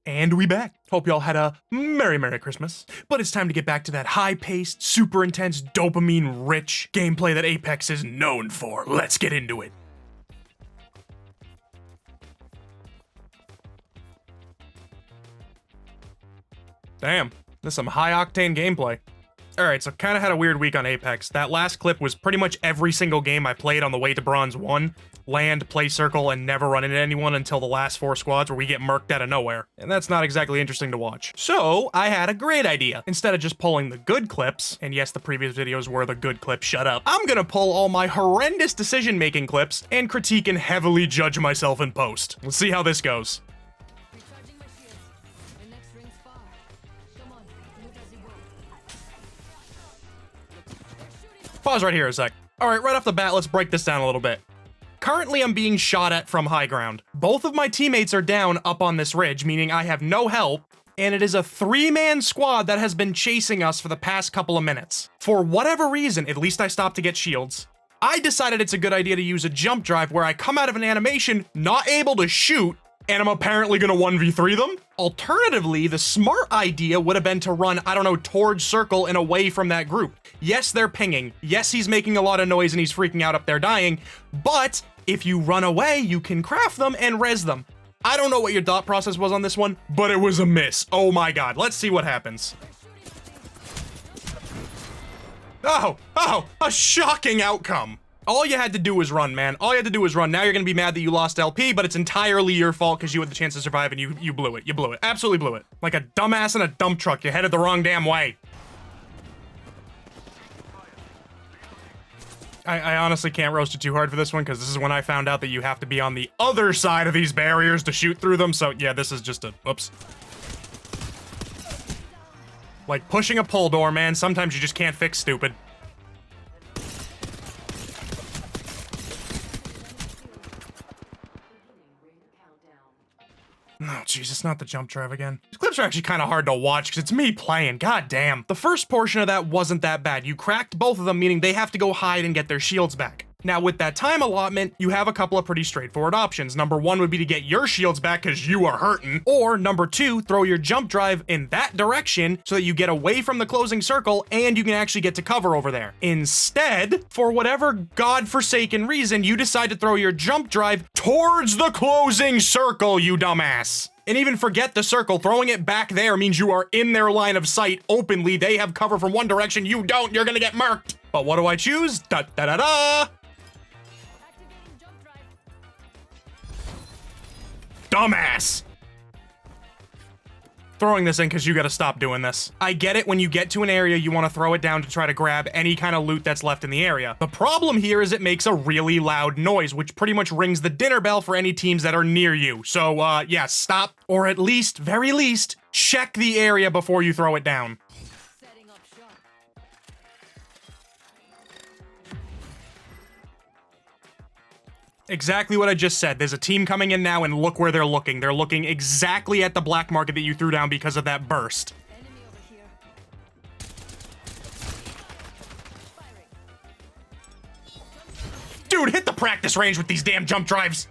And we back. Hope y'all had a Merry Christmas. But it's time to get back to that high-paced, super intense, dopamine-rich gameplay that Apex is known for. Let's get into it. Damn, this is some high-octane gameplay. Alright, so kinda had a weird week on Apex. That last clip was pretty much every single game I played on the way to Bronze 1. Land, play circle, and never run into anyone until the last 4 squads where we get murked out of nowhere. And that's not exactly interesting to watch. So, I had a great idea. Instead of just pulling the good clips, and yes, the previous videos were the good clips, shut up, I'm gonna pull all my horrendous decision-making clips and critique and heavily judge myself in post. Let's see how this goes. Pause right here a sec. Alright, right off the bat, let's break this down a little bit. Currently, I'm being shot at from high ground. Both of my teammates are down up on this ridge, meaning I have no help, and it is a 3-man squad that has been chasing us for the past couple of minutes. For whatever reason, at least I stopped to get shields, I decided it's a good idea to use a jump drive where I come out of an animation, not able to shoot, and I'm apparently gonna 1v3 them? Alternatively, the smart idea would have been to run, I don't know, towards circle and away from that group. Yes, they're pinging. Yes, he's making a lot of noise and he's freaking out up there dying, but if you run away, you can craft them and res them. I don't know what your thought process was on this one, but it was a miss. Oh my god, let's see what happens. Oh, a shocking outcome. All you had to do was run, man. All you had to do was run. Now you're gonna be mad that you lost LP, but it's entirely your fault because you had the chance to survive and you blew it. You blew it. Absolutely blew it. Like a dumbass in a dump truck. You headed the wrong damn way. I honestly can't roast you too hard for this one because this is when I found out that you have to be on the other side of these barriers to shoot through them. So yeah, this is just a, oops. Like pushing a pull door, man. Sometimes you just can't fix stupid. Oh, Jesus, not the jump drive again. These clips are actually kind of hard to watch because it's me playing. God damn. The first portion of that wasn't that bad. You cracked both of them, meaning they have to go hide and get their shields back. Now, with that time allotment, you have a couple of pretty straightforward options. Number 1 would be to get your shields back because you are hurting. Or number 2, throw your jump drive in that direction so that you get away from the closing circle and you can actually get to cover over there. Instead, for whatever godforsaken reason, you decide to throw your jump drive towards the closing circle, you dumbass. And even forget the circle, throwing it back there means you are in their line of sight openly. They have cover from one direction, you don't, you're gonna get murked. But what do I choose? Da-da-da-da! Dumbass! Throwing this in because you gotta stop doing this. I get it, when you get to an area, you want to throw it down to try to grab any kind of loot that's left in the area. The problem here is it makes a really loud noise, which pretty much rings the dinner bell for any teams that are near you. So, yeah, stop, or at least, very least, check the area before you throw it down. Exactly what I just said. There's a team coming in now, and look where they're looking. They're looking exactly at the black market that you threw down because of that burst. Dude, hit the practice range with these damn jump drives.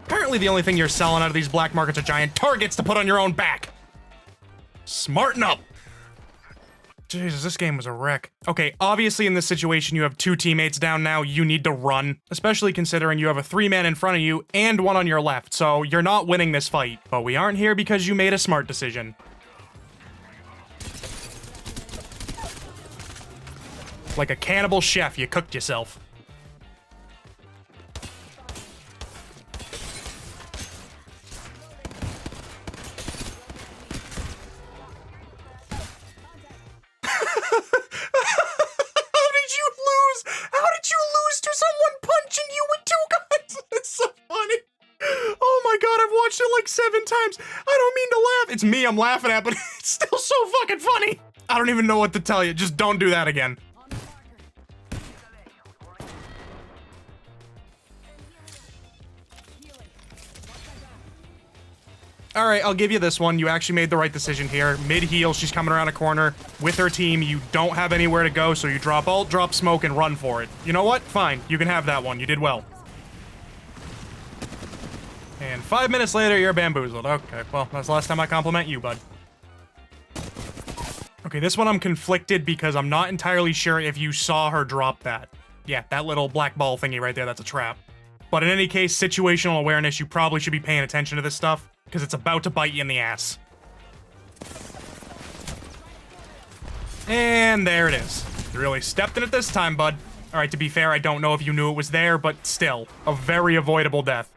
Apparently the only thing you're selling out of these black markets are giant targets to put on your own back. Smarten up. Jesus, this game was a wreck. Okay, obviously in this situation you have 2 teammates down now, you need to run. Especially considering you have a 3-man in front of you and 1 on your left, so you're not winning this fight. But we aren't here because you made a smart decision. Like a cannibal chef, you cooked yourself. Like 7 times. I don't mean to laugh. It's me I'm laughing at, but it's still so fucking funny. I don't even know what to tell you. Just don't do that again. All right, I'll give you this one. You actually made the right decision here. Mid-heal, she's coming around a corner with her team. You don't have anywhere to go, so you drop ult, drop smoke, and run for it. You know what? Fine. You can have that one. You did well. And 5 minutes later, you're bamboozled. Okay, well, that's the last time I compliment you, bud. Okay, this one I'm conflicted because I'm not entirely sure if you saw her drop that. Yeah, that little black ball thingy right there, that's a trap. But in any case, situational awareness, you probably should be paying attention to this stuff, because it's about to bite you in the ass. And there it is. You really stepped in it this time, bud. Alright, to be fair, I don't know if you knew it was there, but still, a very avoidable death.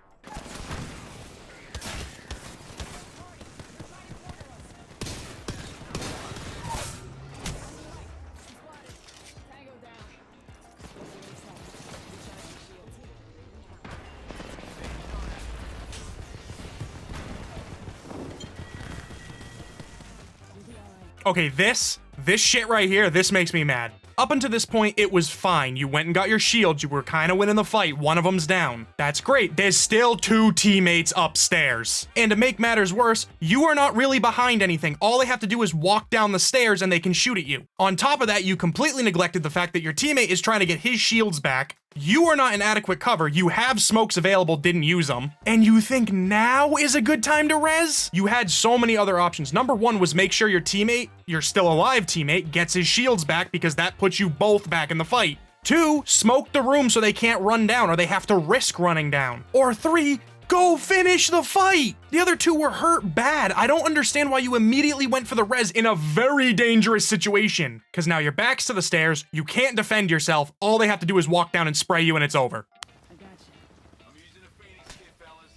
Okay, this shit right here, this makes me mad. Up until this point, it was fine. You went and got your shields. You were kind of winning the fight. One of them's down. That's great. There's still 2 teammates upstairs. And to make matters worse, you are not really behind anything. All they have to do is walk down the stairs and they can shoot at you. On top of that, you completely neglected the fact that your teammate is trying to get his shields back. You are not in adequate cover. You have smokes available, didn't use them. And you think now is a good time to res? You had so many other options. Number 1 was make sure your teammate, your still alive teammate, gets his shields back because that puts you both back in the fight. 2, smoke the room so they can't run down or they have to risk running down. Or 3, go finish the fight! The other 2 were hurt bad. I don't understand why you immediately went for the res in a very dangerous situation. Because now your back's to the stairs, you can't defend yourself, all they have to do is walk down and spray you and it's over. I got you. I'm using a Phoenix kit, fellas.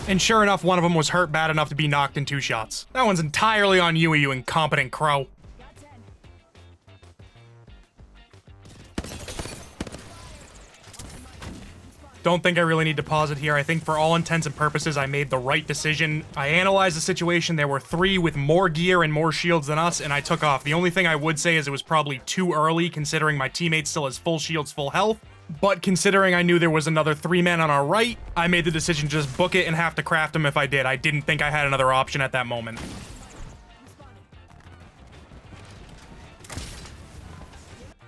And sure enough, one of them was hurt bad enough to be knocked in 2 shots. That one's entirely on you, you incompetent crow. Don't think I really need to pause it here. I think for all intents and purposes, I made the right decision. I analyzed the situation. There were 3 with more gear and more shields than us, and I took off. The only thing I would say is it was probably too early, considering my teammate still has full shields, full health. But considering I knew there was another 3 men on our right, I made the decision to just book it and have to craft them if I did. I didn't think I had another option at that moment.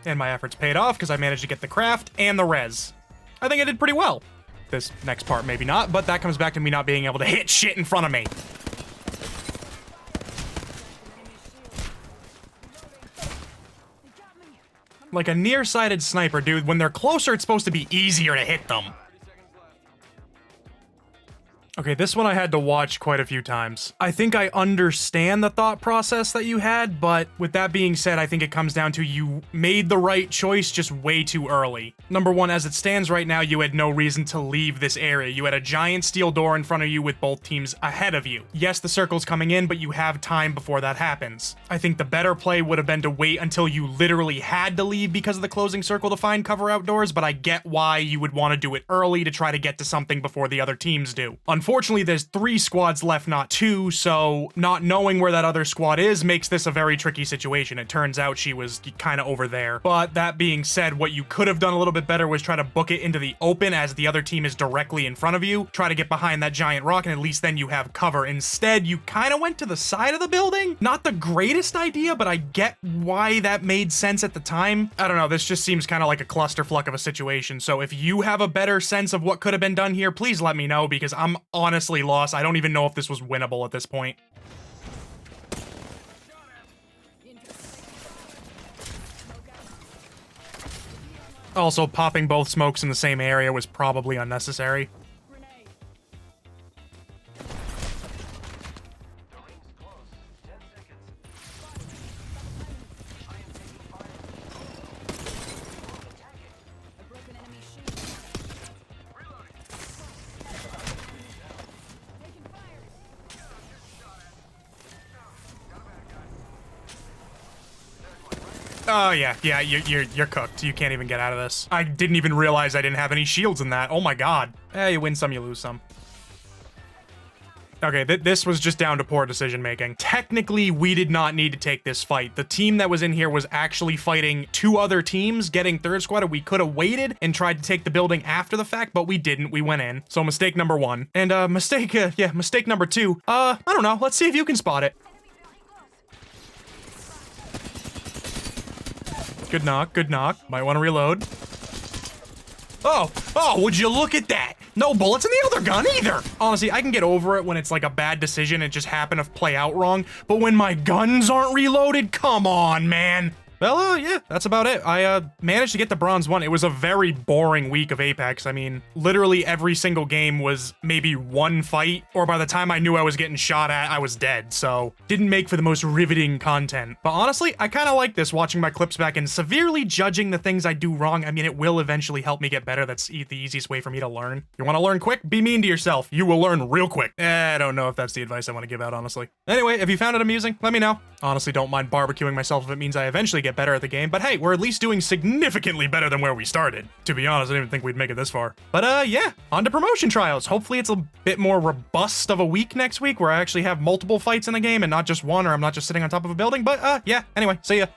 And my efforts paid off because I managed to get the craft and the res. I think I did pretty well. This next part, maybe not, but that comes back to me not being able to hit shit in front of me. Like a nearsighted sniper, dude, when they're closer, it's supposed to be easier to hit them. Okay, this one I had to watch quite a few times. I think I understand the thought process that you had, but with that being said, I think it comes down to you made the right choice just way too early. Number 1, as it stands right now, you had no reason to leave this area. You had a giant steel door in front of you with both teams ahead of you. Yes, the circle's coming in, but you have time before that happens. I think the better play would have been to wait until you literally had to leave because of the closing circle to find cover outdoors, but I get why you would want to do it early to try to get to something before the other teams do. Unfortunately, there's 3 squads left, not 2, so not knowing where that other squad is makes this a very tricky situation. It turns out she was kind of over there. But that being said, what you could have done a little bit better was try to book it into the open as the other team is directly in front of you. Try to get behind that giant rock, and at least then you have cover. Instead, you kind of went to the side of the building. Not the greatest idea, but I get why that made sense at the time. I don't know, this just seems kind of like a clusterfuck of a situation. So if you have a better sense of what could have been done here, please let me know, because I'm honestly lost. I don't even know if this was winnable at this point. Also, popping both smokes in the same area was probably unnecessary. Oh yeah, you're cooked. You can't even get out of this. I didn't even realize I didn't have any shields in that. Oh my god. You win some, you lose some. Okay, this was just down to poor decision making. Technically, we did not need to take this fight. The team that was in here was actually fighting 2 other teams, getting third squad. We could have waited and tried to take the building after the fact, but we didn't. We went in. So mistake number 1. And mistake number 2. I don't know. Let's see if you can spot it. Good knock, good knock. Might want to reload. Oh, would you look at that? No bullets in the other gun either. Honestly, I can get over it when it's like a bad decision and just happened to play out wrong, but when my guns aren't reloaded, come on, man. Well, yeah, that's about it. I managed to get the bronze 1. It was a very boring week of Apex. I mean, literally every single game was maybe one fight, or by the time I knew I was getting shot at, I was dead. So, didn't make for the most riveting content. But honestly, I kind of like this, watching my clips back and severely judging the things I do wrong. I mean, it will eventually help me get better. That's the easiest way for me to learn. You want to learn quick? Be mean to yourself. You will learn real quick. I don't know if that's the advice I want to give out, honestly. Anyway, if you found it amusing, let me know. Honestly, don't mind barbecuing myself if it means I eventually get better at the game, but hey, we're at least doing significantly better than where we started. To be honest, I didn't even think we'd make it this far. But yeah, on to promotion trials. Hopefully it's a bit more robust of a week next week where I actually have multiple fights in the game and not just one, or I'm not just sitting on top of a building. But yeah, anyway, see ya.